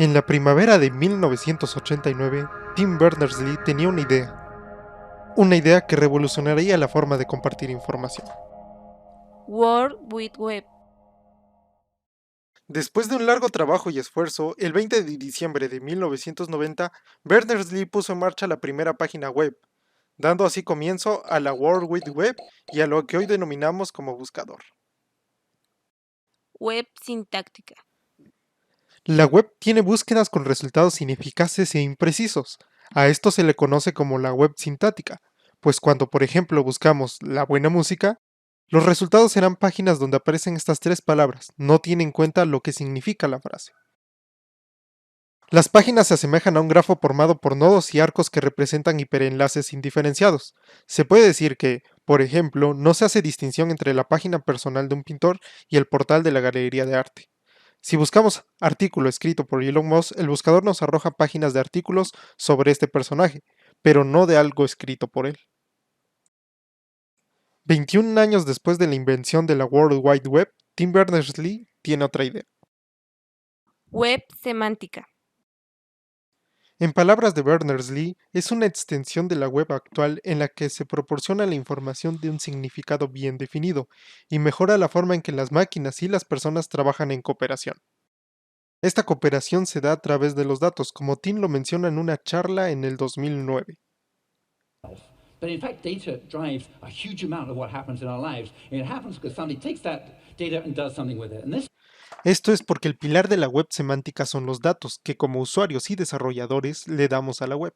En la primavera de 1989, Tim Berners-Lee tenía una idea que revolucionaría la forma de compartir información. World Wide Web. Después de un largo trabajo y esfuerzo, el 20 de diciembre de 1990, Berners-Lee puso en marcha la primera página web, dando así comienzo a la World Wide Web y a lo que hoy denominamos como buscador. Web sintáctica. La web tiene búsquedas con resultados ineficaces e imprecisos. A esto se le conoce como la web sintáctica, pues cuando por ejemplo buscamos la buena música, los resultados serán páginas donde aparecen estas tres palabras, no tiene en cuenta lo que significa la frase. Las páginas se asemejan a un grafo formado por nodos y arcos que representan hiperenlaces indiferenciados. Se puede decir que, por ejemplo, no se hace distinción entre la página personal de un pintor y el portal de la galería de arte. Si buscamos artículo escrito por Elon Musk, el buscador nos arroja páginas de artículos sobre este personaje, pero no de algo escrito por él. 21 años después de la invención de la World Wide Web, Tim Berners-Lee tiene otra idea. Web semántica. En palabras de Berners-Lee, es una extensión de la web actual en la que se proporciona la información de un significado bien definido y mejora la forma en que las máquinas y las personas trabajan en cooperación. Esta cooperación se da a través de los datos, como Tim lo menciona en una charla en el 2009. But in fact, data drives a huge amount of what happens in our lives. And it happens because somebody takes that data and does something with it. And this Esto es porque el pilar de la web semántica son los datos que como usuarios y desarrolladores le damos a la web.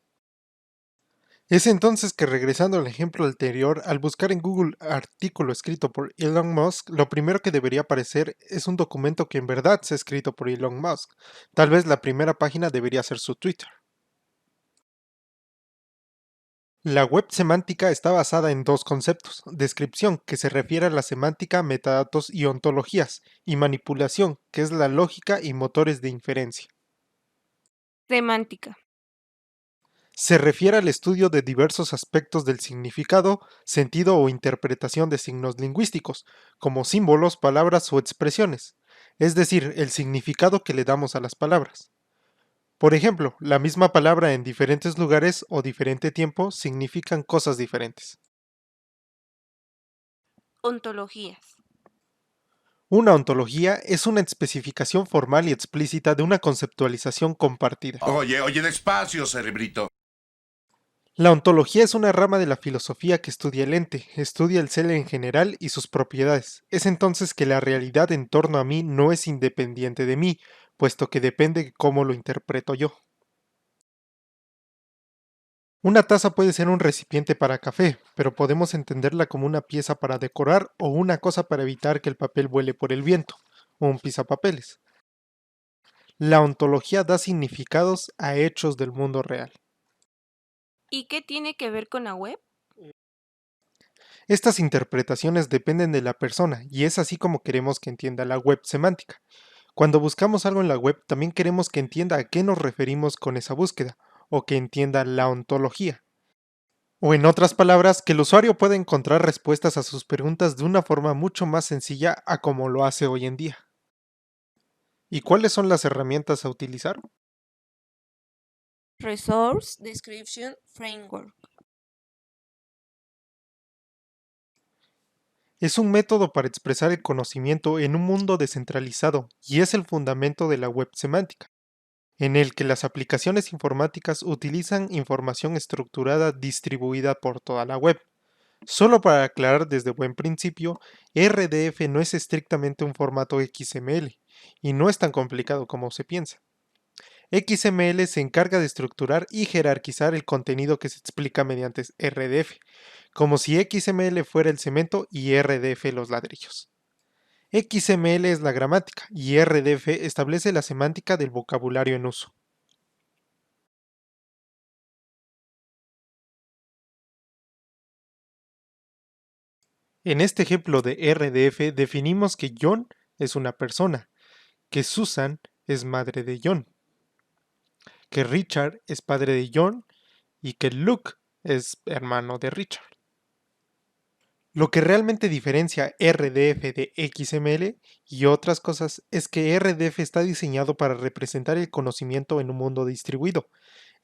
Es entonces que regresando al ejemplo anterior, al buscar en Google artículo escrito por Elon Musk, lo primero que debería aparecer es un documento que en verdad sea escrito por Elon Musk. Tal vez la primera página debería ser su Twitter. La web semántica está basada en dos conceptos: descripción, que se refiere a la semántica, metadatos y ontologías, y manipulación, que es la lógica y motores de inferencia. Semántica. Se refiere al estudio de diversos aspectos del significado, sentido o interpretación de signos lingüísticos, como símbolos, palabras o expresiones, es decir, el significado que le damos a las palabras. Por ejemplo, la misma palabra en diferentes lugares o diferente tiempo significan cosas diferentes. Ontologías. Una ontología es una especificación formal y explícita de una conceptualización compartida. Oye, despacio, cerebrito. La ontología es una rama de la filosofía que estudia el ente, estudia el ser en general y sus propiedades. Es entonces que la realidad en torno a mí no es independiente de mí, puesto que depende de cómo lo interpreto yo. Una taza puede ser un recipiente para café, pero podemos entenderla como una pieza para decorar o una cosa para evitar que el papel vuele por el viento, o un pisapapeles. La ontología da significados a hechos del mundo real. ¿Y qué tiene que ver con la web? Estas interpretaciones dependen de la persona y es así como queremos que entienda la web semántica. Cuando buscamos algo en la web, también queremos que entienda a qué nos referimos con esa búsqueda, o que entienda la ontología. O en otras palabras, que el usuario pueda encontrar respuestas a sus preguntas de una forma mucho más sencilla a como lo hace hoy en día. ¿Y cuáles son las herramientas a utilizar? Resource Description Framework. Es un método para expresar el conocimiento en un mundo descentralizado y es el fundamento de la web semántica, en el que las aplicaciones informáticas utilizan información estructurada distribuida por toda la web. Solo para aclarar desde buen principio, RDF no es estrictamente un formato XML, y no es tan complicado como se piensa. XML se encarga de estructurar y jerarquizar el contenido que se explica mediante RDF, como si XML fuera el cemento y RDF los ladrillos. XML es la gramática y RDF establece la semántica del vocabulario en uso. En este ejemplo de RDF definimos que John es una persona, que Susan es madre de John, que Richard es padre de John y que Luke es hermano de Richard. Lo que realmente diferencia RDF de XML y otras cosas es que RDF está diseñado para representar el conocimiento en un mundo distribuido.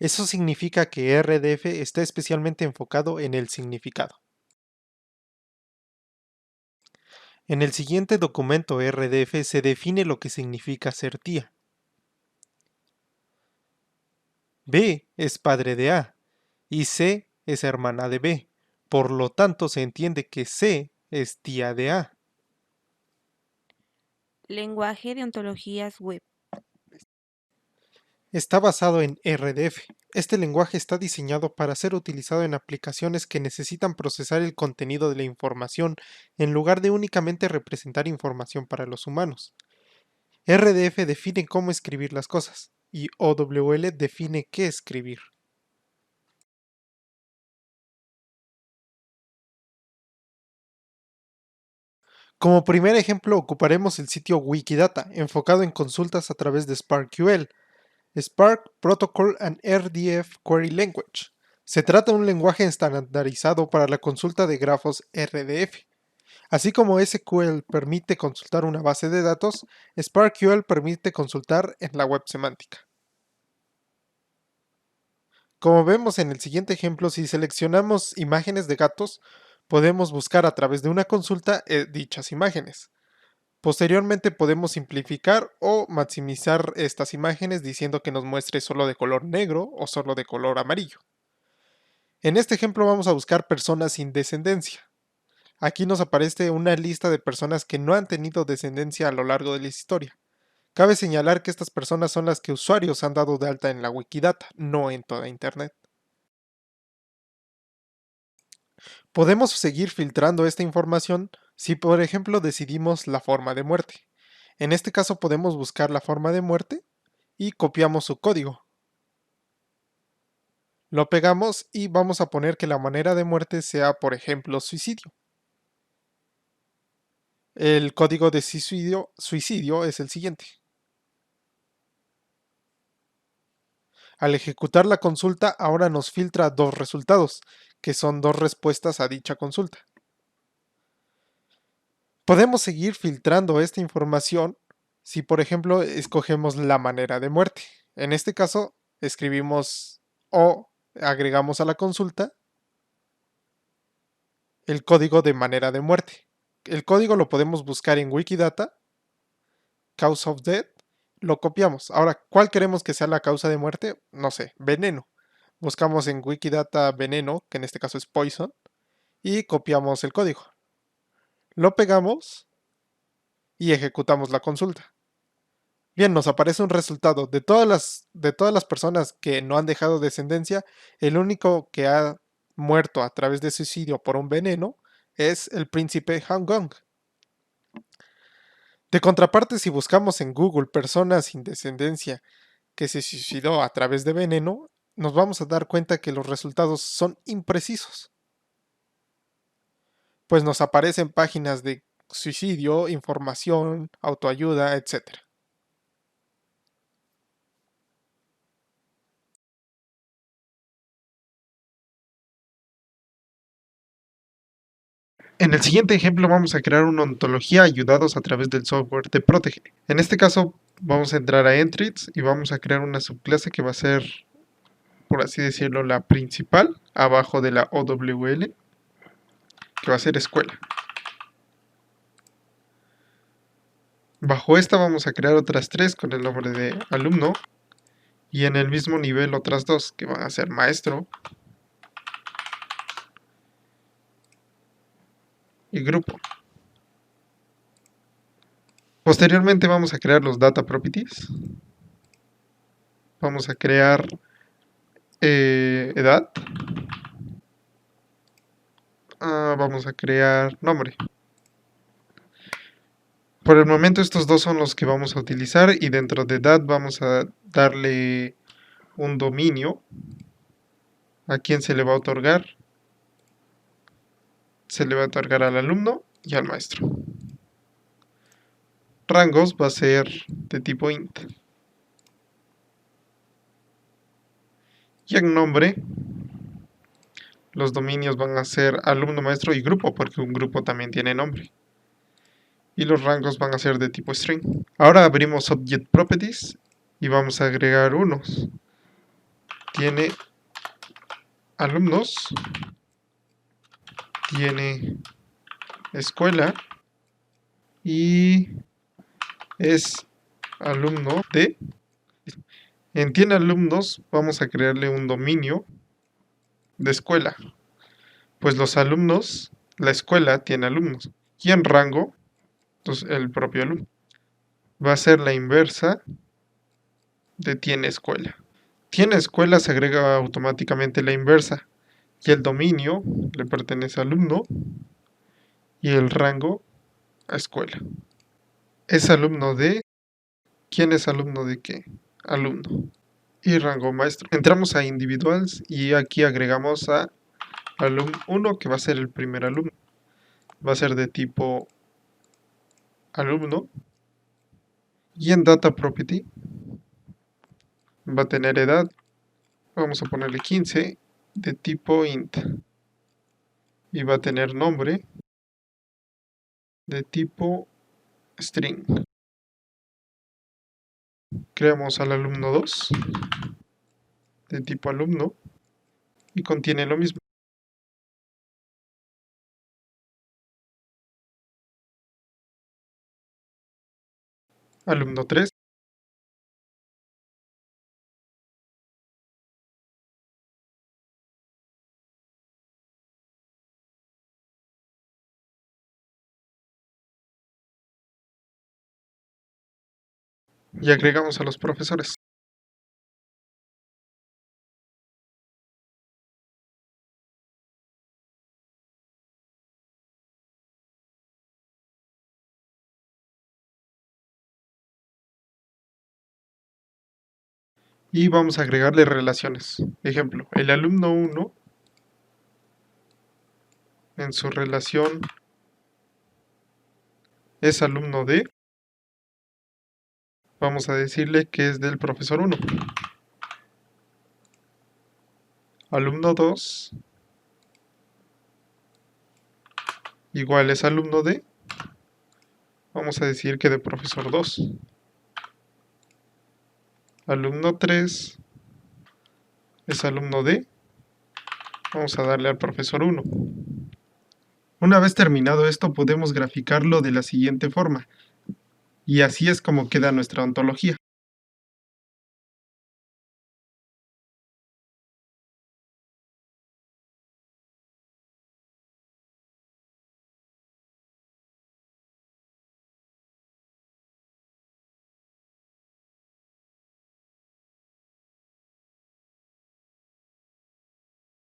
Eso significa que RDF está especialmente enfocado en el significado. En el siguiente documento RDF se define lo que significa ser tía. B es padre de A y C es hermana de B. Por lo tanto, se entiende que C es tía de A. Lenguaje de ontologías web. Está basado en RDF. Este lenguaje está diseñado para ser utilizado en aplicaciones que necesitan procesar el contenido de la información en lugar de únicamente representar información para los humanos. RDF define cómo escribir las cosas y OWL define qué escribir. Como primer ejemplo ocuparemos el sitio Wikidata, enfocado en consultas a través de SparkQL, Spark Protocol and RDF Query Language. Se trata de un lenguaje estandarizado para la consulta de grafos RDF. Así como SQL permite consultar una base de datos, SparkQL permite consultar en la web semántica. Como vemos en el siguiente ejemplo, si seleccionamos imágenes de gatos, podemos buscar a través de una consulta dichas imágenes. Posteriormente podemos simplificar o maximizar estas imágenes diciendo que nos muestre solo de color negro o solo de color amarillo. En este ejemplo vamos a buscar personas sin descendencia. Aquí nos aparece una lista de personas que no han tenido descendencia a lo largo de la historia. Cabe señalar que estas personas son las que usuarios han dado de alta en la Wikidata, no en toda Internet. Podemos seguir filtrando esta información si por ejemplo decidimos la forma de muerte. En este caso podemos buscar la forma de muerte y copiamos su código. Lo pegamos y vamos a poner que la manera de muerte sea por ejemplo suicidio. El código de suicidio es el siguiente. Al ejecutar la consulta ahora nos filtra dos resultados, que son dos respuestas a dicha consulta. Podemos seguir filtrando esta información si por ejemplo escogemos la manera de muerte. En este caso escribimos o agregamos a la consulta el código de manera de muerte. El código lo podemos buscar en Wikidata, cause of death, lo copiamos. Ahora, ¿cuál queremos que sea la causa de muerte? No sé, veneno. Buscamos en Wikidata veneno, que en este caso es poison, y copiamos el código. Lo pegamos y ejecutamos la consulta. Bien, nos aparece un resultado. De todas las personas que no han dejado descendencia, el único que ha muerto a través de suicidio por un veneno es el príncipe Hangong. De contraparte, si buscamos en Google personas sin descendencia que se suicidó a través de veneno, nos vamos a dar cuenta que los resultados son imprecisos. Pues nos aparecen páginas de suicidio, información, autoayuda, etc. En el siguiente ejemplo vamos a crear una ontología ayudados a través del software de Protege. En este caso vamos a entrar a Entries y vamos a crear una subclase que va a ser, por así decirlo, la principal, abajo de la OWL, que va a ser escuela. Bajo esta vamos a crear otras tres con el nombre de alumno y en el mismo nivel otras dos que van a ser maestro y grupo. Posteriormente vamos a crear los data properties. Vamos a crear edad. Vamos a crear nombre. Por el momento estos dos son los que vamos a utilizar y dentro de edad vamos a darle un dominio a quien se le va a otorgar. Se le va a otorgar al alumno y al maestro. Rangos va a ser de tipo int. Y en nombre Los dominios van a ser alumno, maestro y grupo, porque un grupo también tiene nombre. Y los rangos van a ser de tipo string. Ahora abrimos Object Properties y vamos a agregar unos. Tiene alumnos, tiene escuela y es alumno de. En tiene alumnos vamos a crearle un dominio de escuela, pues los alumnos, la escuela tiene alumnos, y en rango, entonces el propio alumno, va a ser la inversa de tiene escuela. Tiene escuela se agrega automáticamente la inversa, y el dominio le pertenece al alumno, y el rango a escuela. Es alumno de, ¿quién es alumno de qué? Alumno. Y rango maestro. Entramos a individuals y aquí agregamos a alumno 1, que va a ser el primer alumno. Va a ser de tipo alumno. Y en data property va a tener edad. Vamos a ponerle 15 de tipo int. Y va a tener nombre de tipo string. Creamos al alumno 2 de tipo alumno y contiene lo mismo. Alumno 3. Y agregamos a los profesores. Y vamos a agregarle relaciones. Ejemplo, el alumno 1 en su relación es alumno de, vamos a decirle que es del profesor 1. Alumno 2 igual es alumno de, vamos a decir que de profesor 2. Alumno 3 es alumno de, vamos a darle al profesor 1. Una vez terminado esto podemos graficarlo de la siguiente forma. Y así es como queda nuestra ontología.